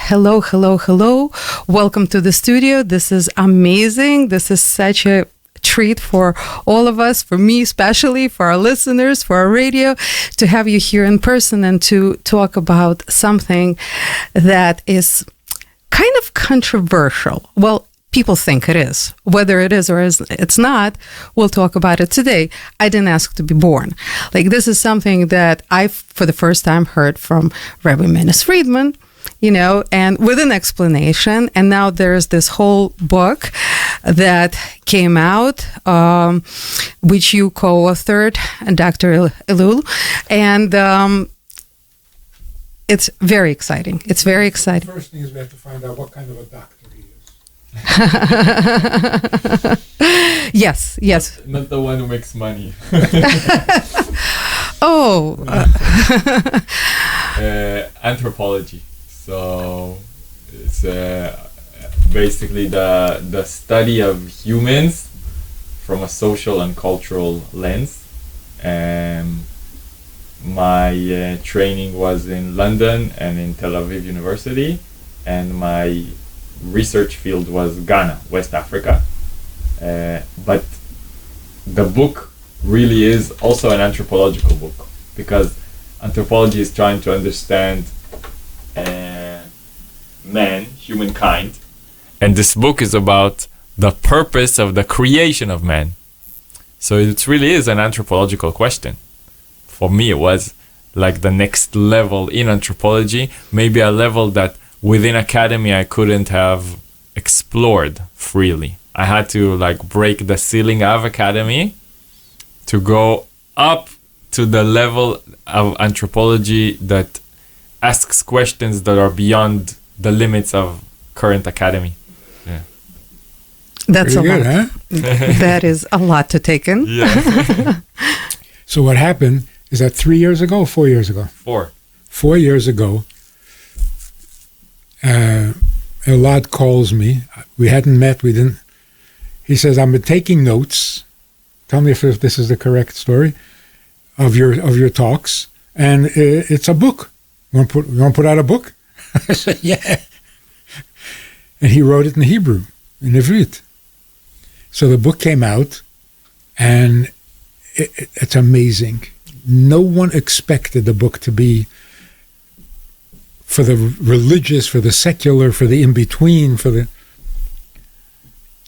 Hello, hello, hello. Welcome to the studio. This is amazing. This is such a treat for all of us, for me especially, for our listeners, for our radio, to have you here in person and to talk about something that is kind of controversial. Well, people think it is. Whether it is or it's not, we'll talk about it today. I didn't ask to be born. Like, this is something that I, for the first time, heard from Rabbi Friedman, and with an explanation. And now there's this whole book that came out, which you co-authored, Dr. Elul. And it's very exciting. It's very exciting. The first thing is we have to find out what kind of a doctor he is. Yes. Not the one who makes money. Anthropology. So it's basically the study of humans from a social and cultural lens. My training was in London and in Tel Aviv University, and my research field was Ghana, West Africa. But the book really is also an anthropological book, because anthropology is trying to understand man, humankind. And this book is about the purpose of the creation of man. So it really is an anthropological question. For me, it was like the next level in anthropology, maybe a level that within academy I couldn't have explored freely. I had to break the ceiling of academy to go up to the level of anthropology that asks questions that are beyond the limits of current academy. Yeah. That's pretty a good, lot. Huh? That is a lot to take in. Yeah. So what happened is that 3 years ago, 4 years ago? 4. 4 years ago, Elat calls me. We hadn't met. He says, "I'm taking notes. Tell me if this is the correct story of your talks. And it's a book. You want to put out a book?" I said, "Yeah." And he wrote it in Hebrew, in Ivrit. So the book came out, and it's amazing. No one expected the book to be for the religious, for the secular, for the in-between, for the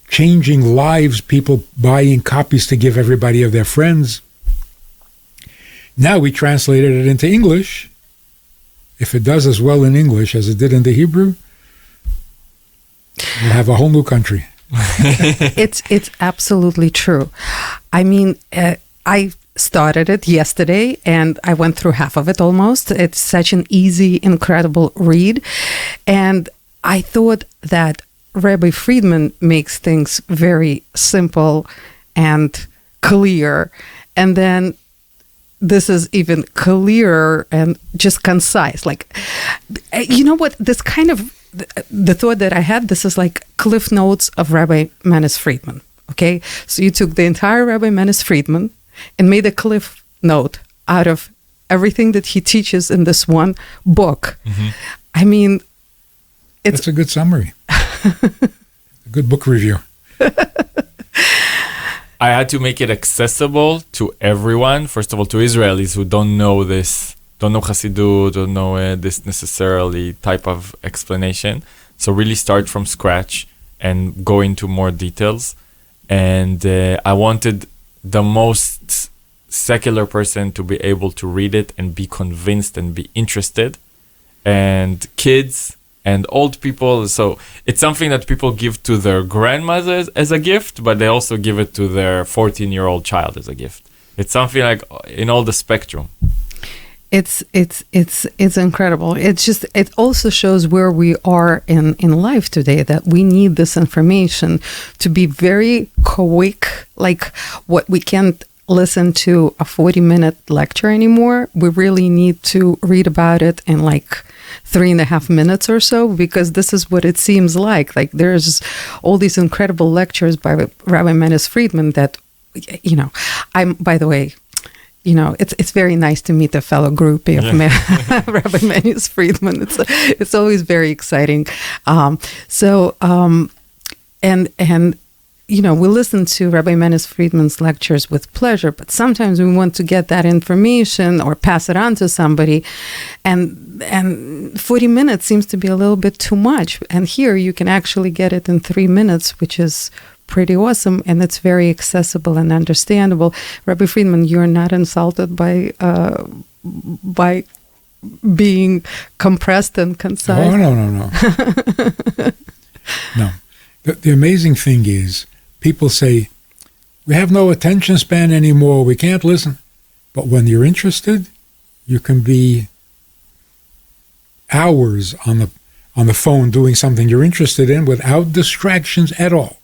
changing lives, people buying copies to give everybody of their friends. Now we translated it into English. If it does as well in English as it did in the Hebrew, we'll have a whole new country. It's absolutely true. I mean, I started it yesterday and I went through half of it almost. It's such an easy, incredible read. And I thought that Rabbi Friedman makes things very simple and clear. And then this is even clearer and just concise. You know what? This kind of, the thought that I had, this is like Cliff Notes of Rabbi Friedman. Okay? So you took the entire Rabbi Friedman and made a Cliff Note out of everything that he teaches in this one book. Mm-hmm. I mean, That's a good summary. A good book review. I had to make it accessible to everyone. First of all, to Israelis who don't know this, don't know Hasidut, don't know this necessarily type of explanation. So really start from scratch and go into more details. And I wanted the most secular person to be able to read it and be convinced and be interested. And kids and old people, so it's something that people give to their grandmothers as a gift, but they also give it to their 14-year-old child as a gift. It's something like in all the spectrum. It's incredible. It also shows where we are in life today, that we need this information to be very quick, like what we can't listen to a 40-minute lecture anymore. We really need to read about it in 3.5 minutes or so, because this is what it seems like. There's all these incredible lectures by Rabbi Friedman that, by the way, it's very nice to meet a fellow groupie of Rabbi Menis Friedman. It's always very exciting. We listen to Rabbi Menis Friedman's lectures with pleasure, but sometimes we want to get that information or pass it on to somebody, and 40 minutes seems to be a little bit too much. And here you can actually get it in 3 minutes, which is pretty awesome, and it's very accessible and understandable. Rabbi Friedman, you're not insulted by being compressed and concise? Oh, no. No. The amazing thing is, people say, we have no attention span anymore, we can't listen. But when you're interested, you can be hours on the phone doing something you're interested in without distractions at all.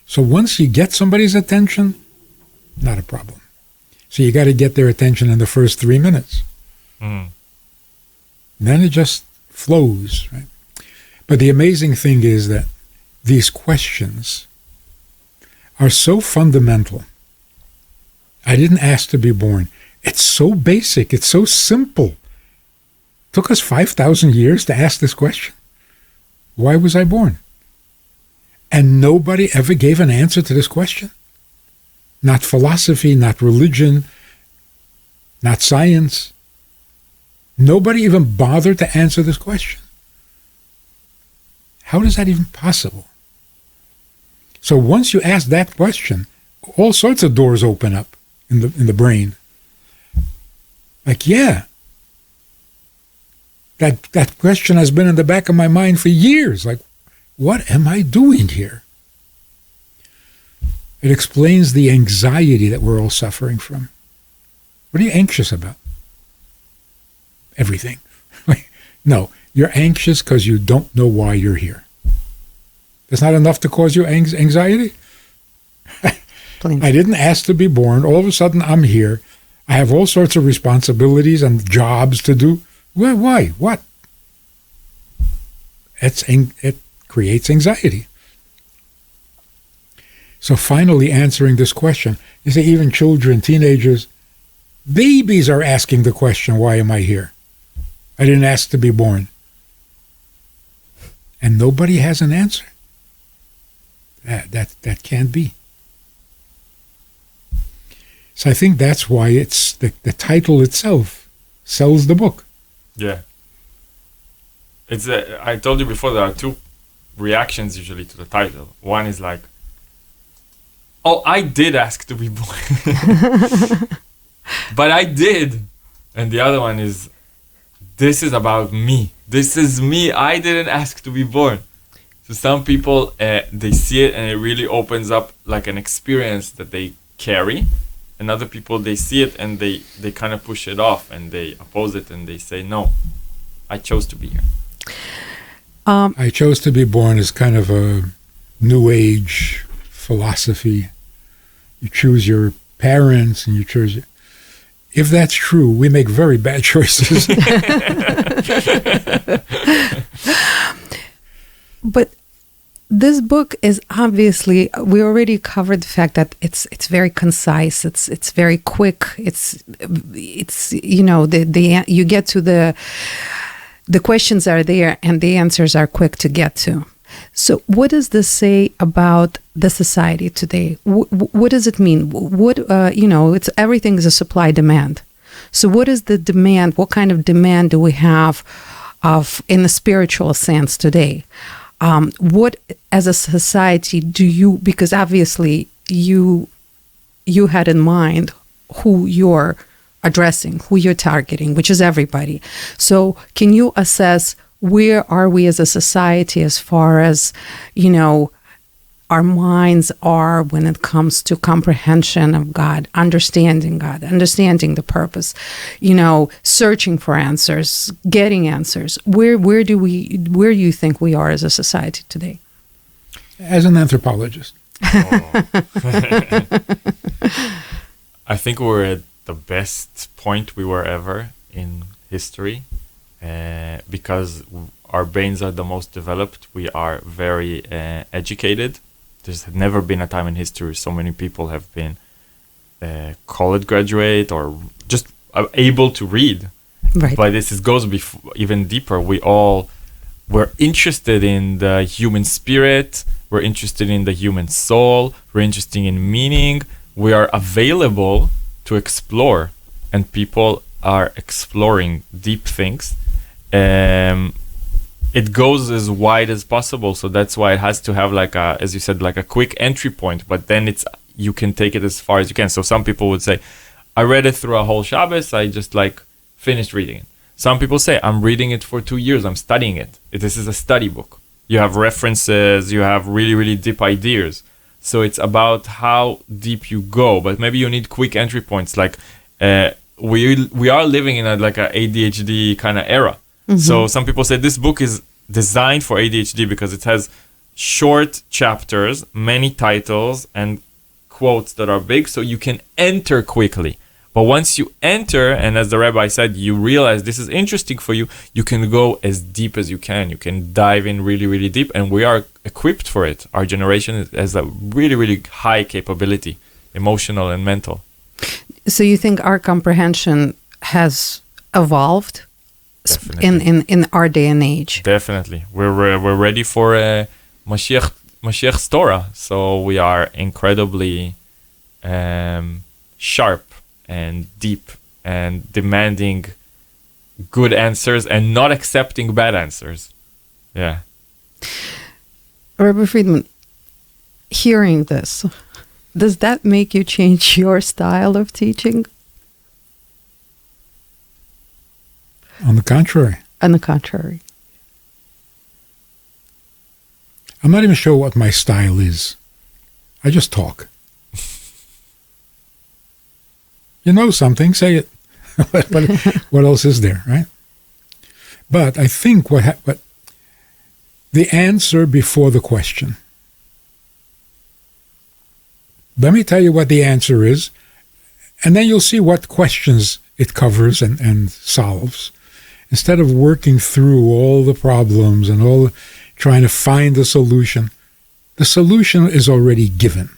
So once you get somebody's attention, not a problem. So you got to get their attention in the first 3 minutes. Mm. Then it just flows, right? But the amazing thing is that these questions are so fundamental. I didn't ask to be born. It's so basic. It's so simple. It took us 5,000 years to ask this question. Why was I born? And nobody ever gave an answer to this question. Not philosophy, not religion, not science. Nobody even bothered to answer this question. How is that even possible? So once you ask that question, all sorts of doors open up in the brain. Like, yeah, that question has been in the back of my mind for years. Like, what am I doing here? It explains the anxiety that we're all suffering from. What are you anxious about? Everything. No, you're anxious because you don't know why you're here. That's not enough to cause you anxiety? I didn't ask to be born. All of a sudden, I'm here. I have all sorts of responsibilities and jobs to do. Why? What? It creates anxiety. So finally answering this question, you see, even children, teenagers, babies are asking the question, why am I here? I didn't ask to be born. And nobody has an answer. That can't be. So I think that's why it's the title itself sells the book. Yeah. It's I told you before, there are two reactions usually to the title. One is like, oh, I did ask to be born. But I did. And the other one is, this is about me. This is me. I didn't ask to be born. So some people, they see it and it really opens up like an experience that they carry. And other people, they see it and they kind of push it off and they oppose it and they say, no, I chose to be here. I chose to be born is kind of a new age philosophy. You choose your parents and you choose... If that's true, we make very bad choices. But this book is obviously, we already covered the fact that it's very concise. It's very quick. It's you get to the questions are there and the answers are quick to get to. So what does this say about the society today? What does it mean? It's everything is a supply demand. So what is the demand? What kind of demand do we have in the spiritual sense today? What as a society do you, because obviously you had in mind who you're addressing, who you're targeting, which is everybody. So can you assess where are we as a society as far as, our minds are when it comes to comprehension of God, understanding the purpose, searching for answers, getting answers. Where do you think we are as a society today? As an anthropologist. Oh. I think we're at the best point we were ever in history. Because our brains are the most developed, we are very educated. There's never been a time in history so many people have been college graduate or just able to read. Right. But this goes even deeper. We're interested in the human spirit. We're interested in the human soul. We're interested in meaning. We are available to explore, and people are exploring deep things. It goes as wide as possible, so that's why it has to have as you said, like a quick entry point. But then you can take it as far as you can. So some people would say, I read it through a whole Shabbos. I just finished reading it. Some people say, I'm reading it for 2 years. I'm studying it. This is a study book. You have references. You have really, really deep ideas. So it's about how deep you go. But maybe you need quick entry points. We are living in a ADHD kind of era. Mm-hmm. So some people say this book is designed for ADHD because it has short chapters, many titles, and quotes that are big, so you can enter quickly. But once you enter, and as the rabbi said, you realize this is interesting for you, you can go as deep as you can. You can dive in really, really deep, and we are equipped for it. Our generation has a really, really high capability, emotional and mental. So you think our comprehension has evolved in our day and age? Definitely. We're ready for Mashiach's Torah. So we are incredibly sharp and deep and demanding good answers and not accepting bad answers. Yeah. Rabbi Friedman, hearing this, does that make you change your style of teaching? On the contrary. On the contrary. I'm not even sure what my style is. I just talk. You know something, say it. What else is there, right? But I think what the answer before the question. Let me tell you what the answer is, and then you'll see what questions it covers and solves. Instead of working through all the problems and trying to find the solution is already given.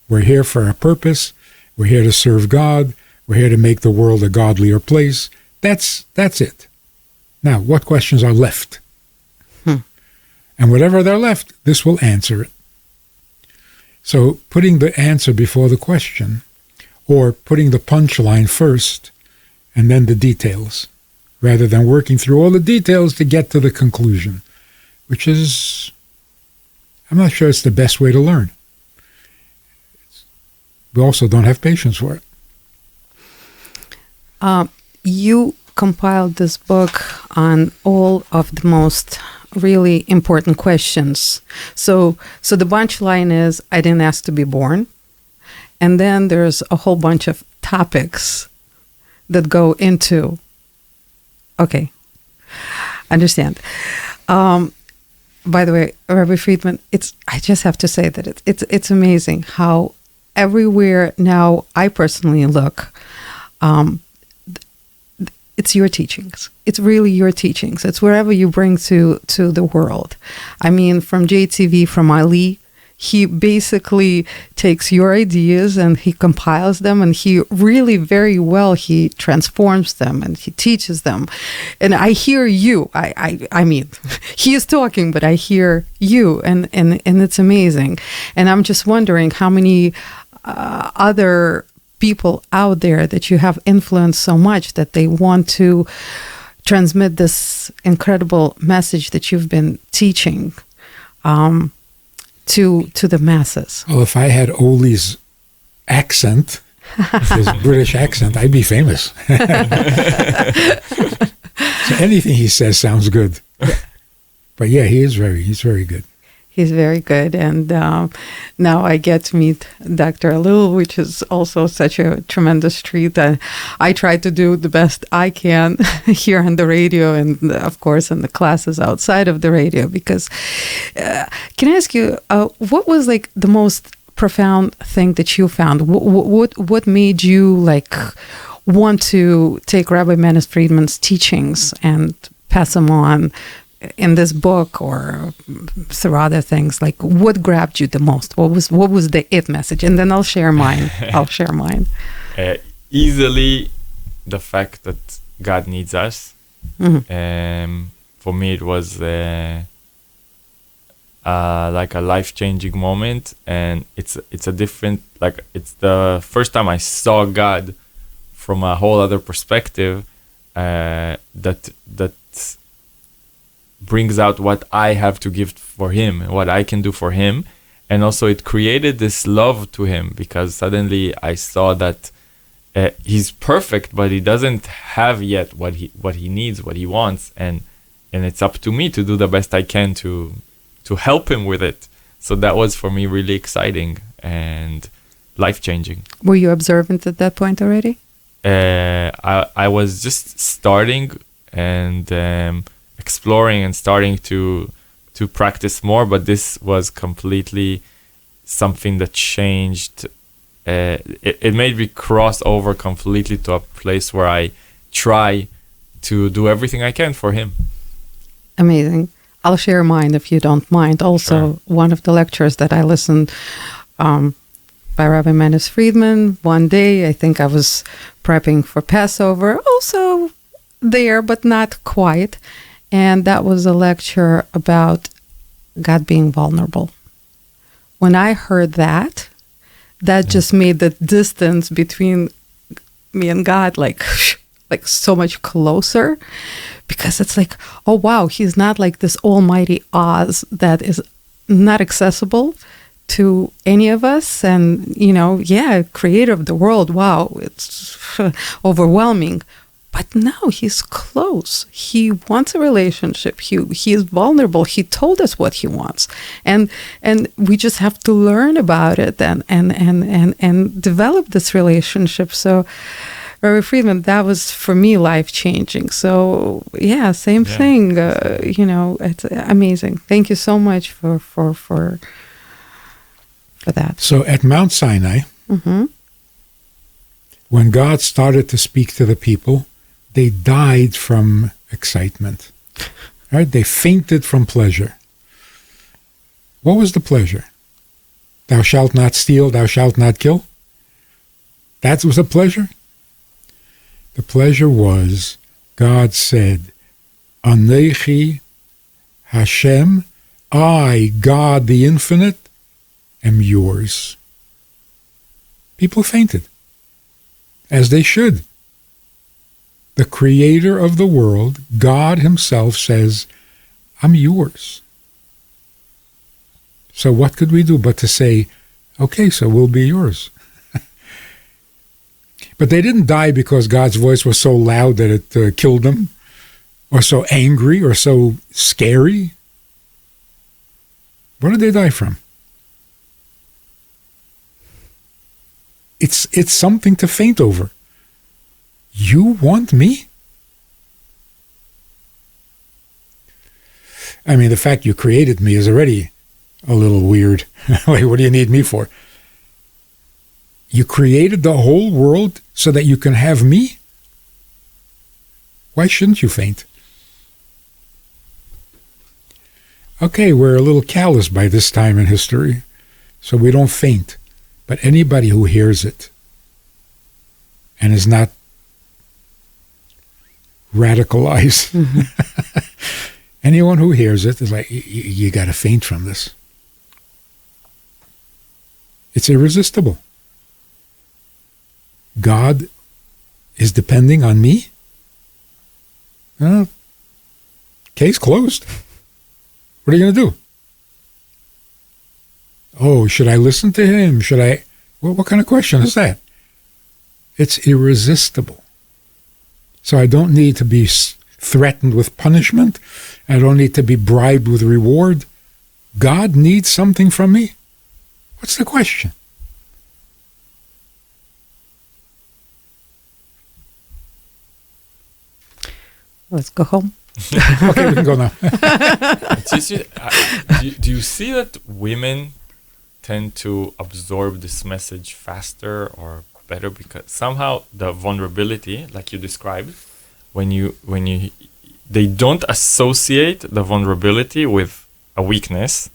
We're here for a purpose. We're here to serve God. We're here to make the world a godlier place. That's it. Now, what questions are left? And whatever they're left, this will answer it. So putting the answer before the question, or putting the punchline first, and then the details, rather than working through all the details to get to the conclusion, which is, I'm not sure it's the best way to learn. We also don't have patience for it. You compiled this book on all of the most really important questions. So the punchline is, I didn't ask to be born. And then there's a whole bunch of topics that go into, okay, understand. By the way, Rabbi Friedman, I just have to say that it's amazing how everywhere now I personally look, it's your teachings. It's really your teachings. It's wherever you bring to the world. I mean, from JTV, from Ali, he basically takes your ideas and he compiles them, and he really very well, he transforms them and he teaches them. And I hear you. I mean, he is talking, but I hear you, and it's amazing. And I'm just wondering how many other people out there that you have influenced so much that they want to transmit this incredible message that you've been teaching to the masses. Well, if I had Oli's accent, his British accent, I'd be famous. So anything he says sounds good. But yeah, he's very good. He's very good. And now I get to meet Dr. Elul, which is also such a tremendous treat. I try to do the best I can here on the radio and, of course, in the classes outside of the radio. Because can I ask you, what was like the most profound thing that you found? What made you want to take Rabbi Friedman's teachings and pass them on in this book or through other things, like what grabbed you the most? What was the it message? And then I'll share mine. Easily the fact that God needs us. For me, it was like a life-changing moment, and it's a different, like, it's the first time I saw God from a whole other perspective, that brings out what I have to give for him, what I can do for him. And also it created this love to him, because suddenly I saw that he's perfect, but he doesn't have yet what he needs, what he wants, and it's up to me to do the best I can to help him with it. So that was for me really exciting and life-changing. Were you observant at that point already? I was just starting and exploring and starting to practice more, but this was completely something that changed. It made me cross over completely to a place where I try to do everything I can for him. Amazing. I'll share mine if you don't mind. Also, Sure. One of the lectures that I listened by Rabbi Friedman, one day, I think I was prepping for Passover, also there, but not quite. And that was a lecture about God being vulnerable. When I heard that just made the distance between me and God like so much closer, because it's like, oh wow, he's not like this almighty Oz that is not accessible to any of us, and creator of the world, wow, it's overwhelming. But no, he's close. He wants a relationship. He is vulnerable. He told us what he wants, and we just have to learn about it and develop this relationship. So, Rabbi Friedman, that was for me life-changing. So yeah, same thing. It's amazing. Thank you so much for that. So at Mount Sinai, when God started to speak to the people, they died from excitement. Right? They fainted from pleasure. What was the pleasure? Thou shalt not steal, thou shalt not kill? That was a pleasure? The pleasure was, God said, Anechi Hashem, I, God the Infinite, am yours. People fainted, as they should. The creator of the world, God himself, says, I'm yours. So what could we do but to say, okay, so we'll be yours. But they didn't die because God's voice was so loud that it killed them, or so angry, or so scary. What did they die from? It's something to faint over. You want me? I mean, the fact you created me is already a little weird. Like, what do you need me for? You created the whole world so that you can have me? Why shouldn't you faint? Okay, we're a little callous by this time in history, so we don't faint. But anybody who hears it and is not radicalized, anyone who hears it is like, you got to faint from this. It's irresistible. God is depending on me? Case closed. What are you going to do? Oh, should I listen to him? Should I? What kind of question is that? It's irresistible. So I don't need to be threatened with punishment. I don't need to be bribed with reward. God needs something from me? What's the question? Let's go home. Okay, we can go now. Do you see that women tend to absorb this message faster or better, because somehow the vulnerability, like you described, when you they don't associate the vulnerability with a weakness,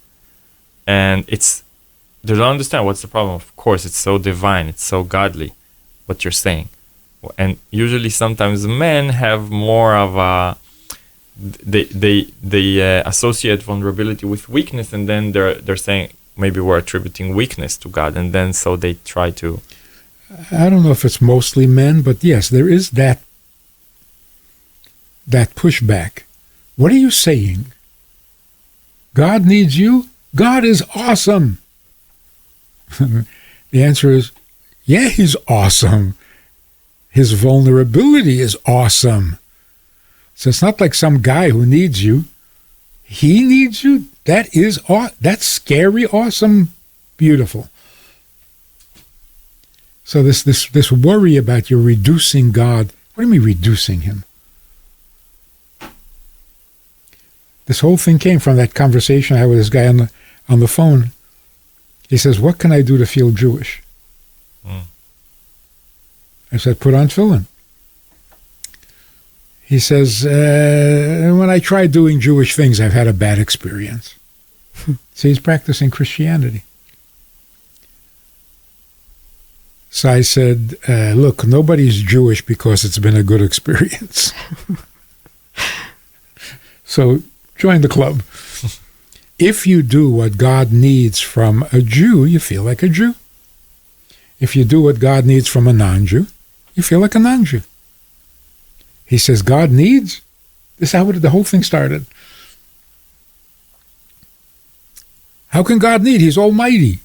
and they don't understand what's the problem. Of course, it's so divine, it's so godly, what you're saying. And usually sometimes men have more of a, they associate vulnerability with weakness, and then they're saying maybe we're attributing weakness to God, and then so they try to. I don't know if it's mostly men, but yes, there is that pushback. What are you saying? God needs you? God is awesome. The answer is, yeah, he's awesome. His vulnerability is awesome. So it's not like some guy who needs you. He needs you. That's scary, awesome, beautiful. So this worry about you reducing God. What do you mean reducing him? This whole thing came from that conversation I had with this guy on the phone. He says, "What can I do to feel Jewish?" I said, "Put on tefillin." He says, "When I try doing Jewish things, I've had a bad experience." So he's practicing Christianity. So I said, "Look, nobody's Jewish because it's been a good experience. So join the club. If you do what God needs from a Jew, you feel like a Jew. If you do what God needs from a non-Jew, you feel like a non-Jew." He says, "God needs?" This is how the whole thing started. How can God need? He's almighty.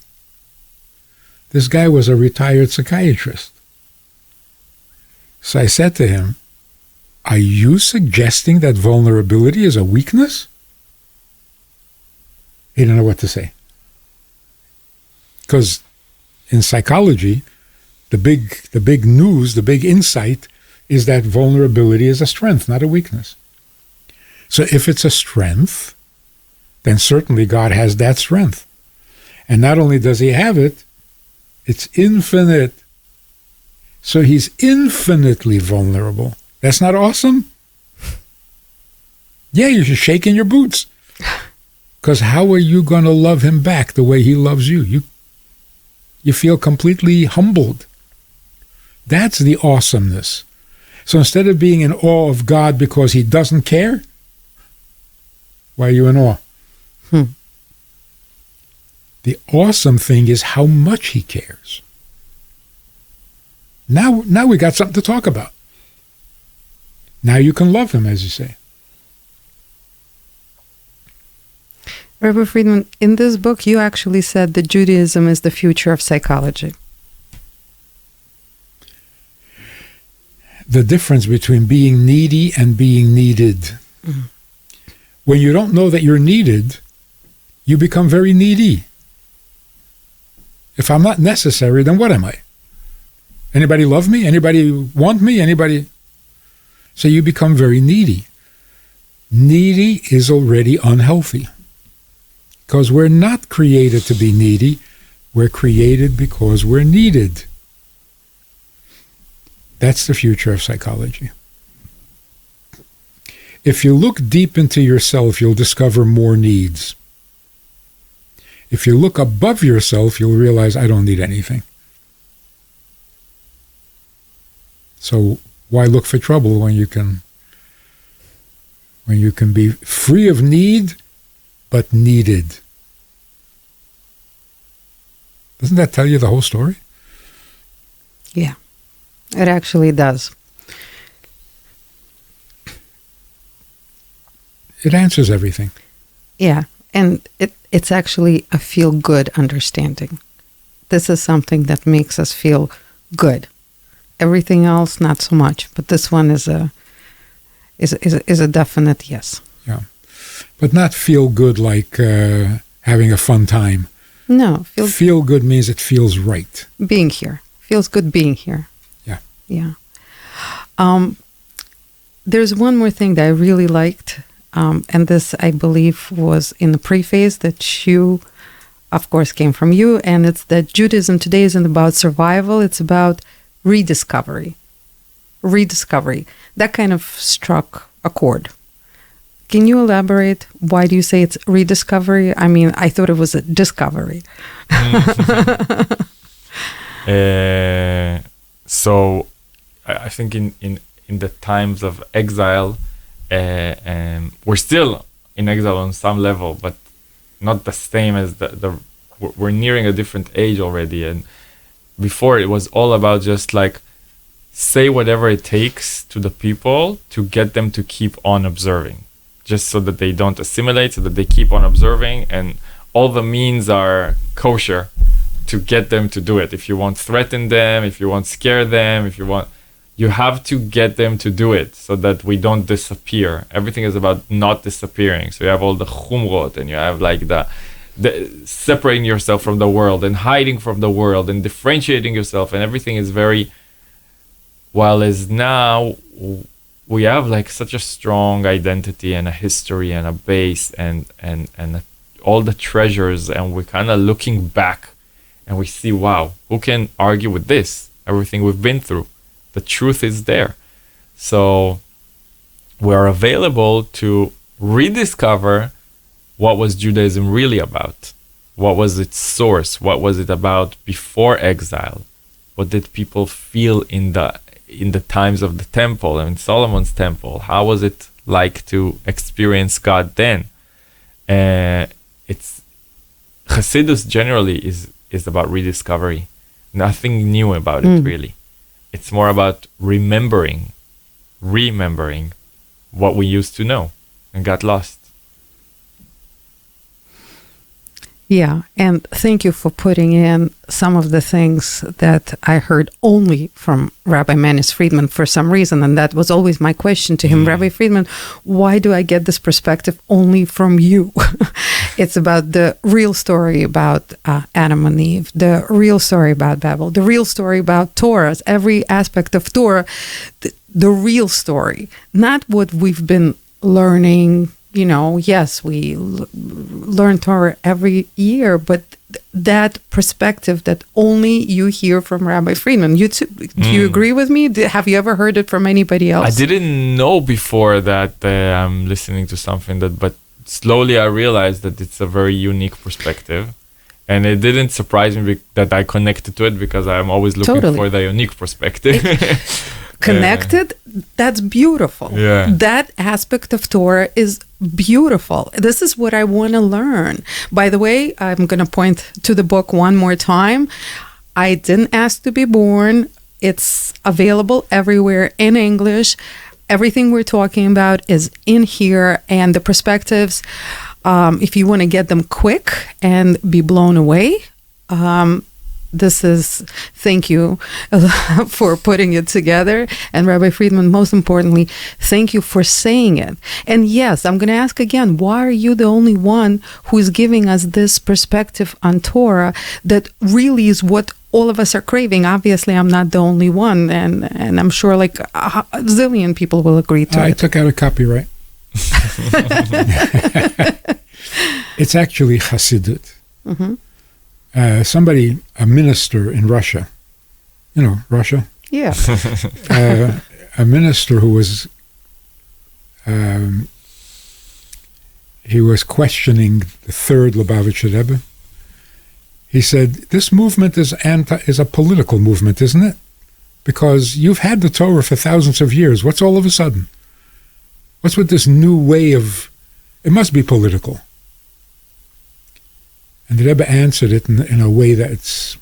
This guy was a retired psychiatrist. So I said to him, "Are you suggesting that vulnerability is a weakness?" He didn't know what to say. Because in psychology, the big news, the big insight is that vulnerability is a strength, not a weakness. So if it's a strength, then certainly God has that strength. And not only does he have it, it's infinite. So he's infinitely vulnerable. That's not awesome? Yeah, you're shaking your boots. Because how are you going to love him back the way he loves you? You feel completely humbled. That's the awesomeness. So instead of being in awe of God because he doesn't care, why are you in awe? The awesome thing is how much he cares. Now we got something to talk about. Now you can love him, as you say. Rabbi Friedman, in this book, you actually said that Judaism is the future of psychology. The difference between being needy and being needed. Mm-hmm. When you don't know that you're needed, you become very needy. If I'm not necessary, then what am I? Anybody love me? Anybody want me? Anybody? So you become very needy. Needy is already unhealthy. Because we're not created to be needy. We're created because we're needed. That's the future of psychology. If you look deep into yourself, you'll discover more needs. If you look above yourself, you'll realize, I don't need anything. So why look for trouble when you can be free of need, but needed? Doesn't that tell you the whole story? Yeah, it actually does. It answers everything. Yeah, and it's actually a feel-good understanding. This is something that makes us feel good. Everything else, not so much. But this one is a definite yes. Yeah, but not feel good like having a fun time. No, feel good means it feels right. Being here feels good. Being here. Yeah. Yeah. There's one more thing that I really liked. And this, I believe, was in the preface that you, of course, came from you. And it's that Judaism today isn't about survival. It's about rediscovery. Rediscovery. That kind of struck a chord. Can you elaborate? Why do you say it's rediscovery? I mean, I thought it was a discovery. So I think in the times of exile, we're still in exile on some level, but not the same as we're nearing a different age already. And before it was all about just like say whatever it takes to the people to get them to keep on observing, just so that they don't assimilate, so that they keep on observing, and all the means are kosher to get them to do it. If you want threaten them, if you want scare them, you have to get them to do it so that we don't disappear. Everything is about not disappearing. So you have all the chumrot, and you have like the separating yourself from the world and hiding from the world and differentiating yourself, and everything is very, while as now we have like such a strong identity and a history and a base and all the treasures, and we're kind of looking back and we see, wow, who can argue with this? Everything we've been through, the truth is there. So we're available to rediscover what was Judaism really about. What was its source? What was it about before exile? What did people feel in the times of the temple and Solomon's temple? How was it like to experience God then? It's Hasidus generally is about rediscovery. Nothing new about it really. It's more about remembering what we used to know and got lost. Yeah, and thank you for putting in some of the things that I heard only from Rabbi Manis Friedman for some reason, and that was always my question to him. Rabbi Friedman, why do I get this perspective only from you? It's about the real story about Adam and Eve, the real story about Babel, the real story about Torah, every aspect of Torah, the real story, not what we've been learning. You know, yes, we learn Torah every year, but that perspective that only you hear from Rabbi Friedman. Do you agree with me? Have you ever heard it from anybody else? I didn't know before that I'm listening to something but slowly I realized that it's a very unique perspective. And it didn't surprise me that I connected to it, because I'm always looking for the unique perspective. Connected, that's beautiful. Yeah. That aspect of Torah is beautiful. This is what I want to learn. By the way, I'm going to point to the book one more time. I Didn't Ask to Be Born. It's available everywhere in English. Everything we're talking about is in here, and the perspectives, if you want to get them quick and be blown away, thank you for putting it together. And Rabbi Friedman, most importantly, thank you for saying it. And yes, I'm going to ask again, why are you the only one who is giving us this perspective on Torah that really is what all of us are craving? Obviously, I'm not the only one, and I'm sure like a zillion people will agree to it. I took out a copyright. It's actually Hasidut. Mm-hmm. A minister in Russia, Russia? Yeah. A minister who was, he was questioning the third Lubavitcher Rebbe. He said, this movement is a political movement, isn't it? Because you've had the Torah for thousands of years. What's all of a sudden? What's with this new way of, it must be political. And the Rebbe answered it in a way that's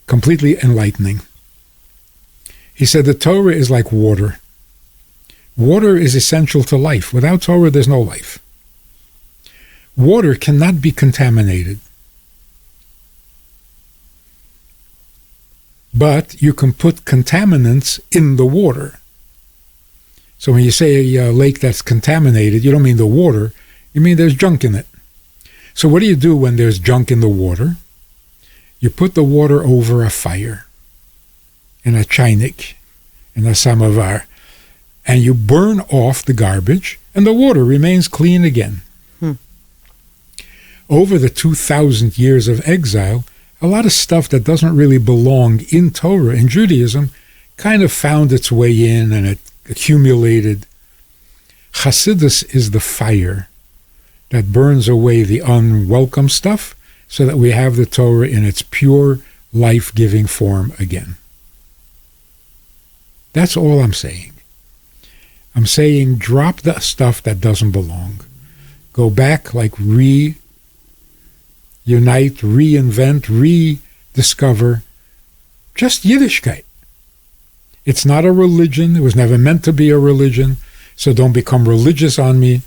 completely enlightening. He said the Torah is like water. Water is essential to life. Without Torah, there's no life. Water cannot be contaminated. But you can put contaminants in the water. So when you say a lake that's contaminated, you don't mean the water, you mean there's junk in it. So what do you do when there's junk in the water? You put the water over a fire, in a chainik, in a samovar, and you burn off the garbage, and the water remains clean again. Over the 2,000 years of exile, a lot of stuff that doesn't really belong in Torah, in Judaism, kind of found its way in, and it accumulated. Chassidus is the fire that burns away the unwelcome stuff so that we have the Torah in its pure, life-giving form again. That's all I'm saying. I'm saying drop the stuff that doesn't belong. Go back, like reunite, reinvent, rediscover just Yiddishkeit. It's not a religion. It was never meant to be a religion. So don't become religious on me.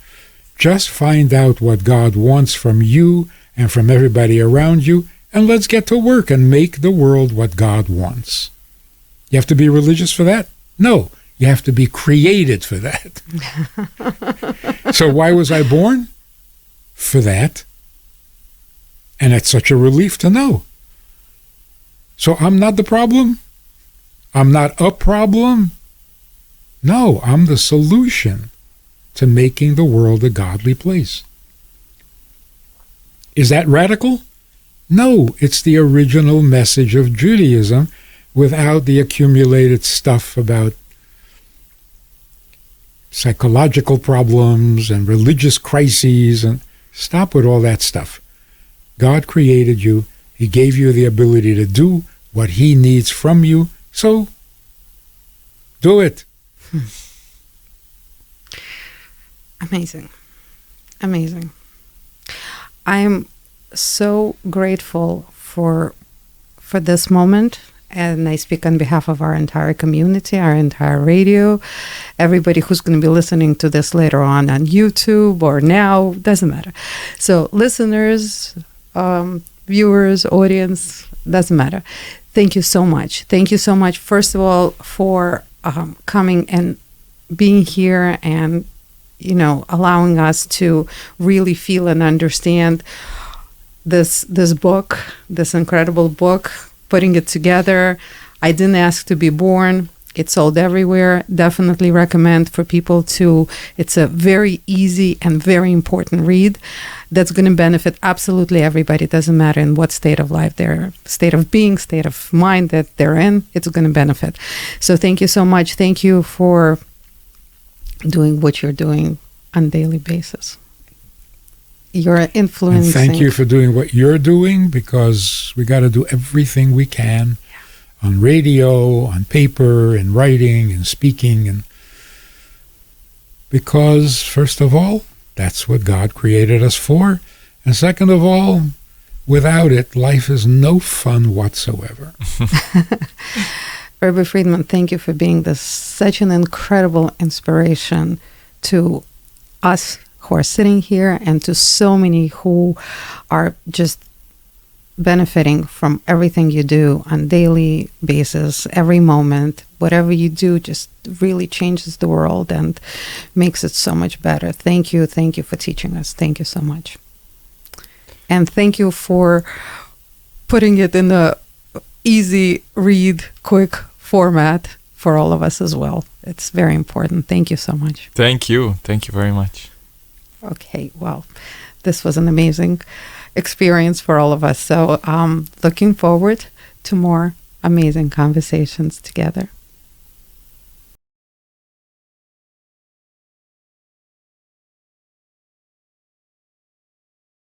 Just find out what God wants from you and from everybody around you, and let's get to work and make the world what God wants. You have to be religious for that? No, you have to be created for that. So why was I born? For that. And it's such a relief to know. So I'm not the problem? I'm not a problem? No, I'm the solution to making the world a godly place. Is that radical? No, it's the original message of Judaism without the accumulated stuff about psychological problems and religious crises. And stop with all that stuff. God created you. He gave you the ability to do what He needs from you. So, do it. Amazing. Amazing. I'm so grateful for this moment, and I speak on behalf of our entire community, our entire radio, everybody who's going to be listening to this later on YouTube or now, doesn't matter. So listeners, viewers, audience, doesn't matter. Thank you so much. Thank you so much, first of all, for coming and being here and, allowing us to really feel and understand this book, this incredible book, putting it together. I Didn't Ask to Be Born. It's sold everywhere. Definitely recommend for people to. It's a very easy and very important read that's going to benefit absolutely everybody. It doesn't matter in what state of life they're, state of being, state of mind that they're in, it's going to benefit. So thank you so much. Thank you for doing what you're doing on a daily basis. You're influencing. And thank you for doing what you're doing, because we got to do everything we can on radio, on paper, in writing, and speaking, and because, first of all, that's what God created us for, and second of all, without it, life is no fun whatsoever. Rabbi Friedman, thank you for being such an incredible inspiration to us who are sitting here and to so many who are just benefiting from everything you do on a daily basis, every moment. Whatever you do just really changes the world and makes it so much better. Thank you for teaching us. Thank you so much. And thank you for putting it in a easy read, quick format for all of us as well. It's very important. Thank you so much. Thank you very much. Okay, well, this was an amazing experience for all of us. So looking forward to more amazing conversations together.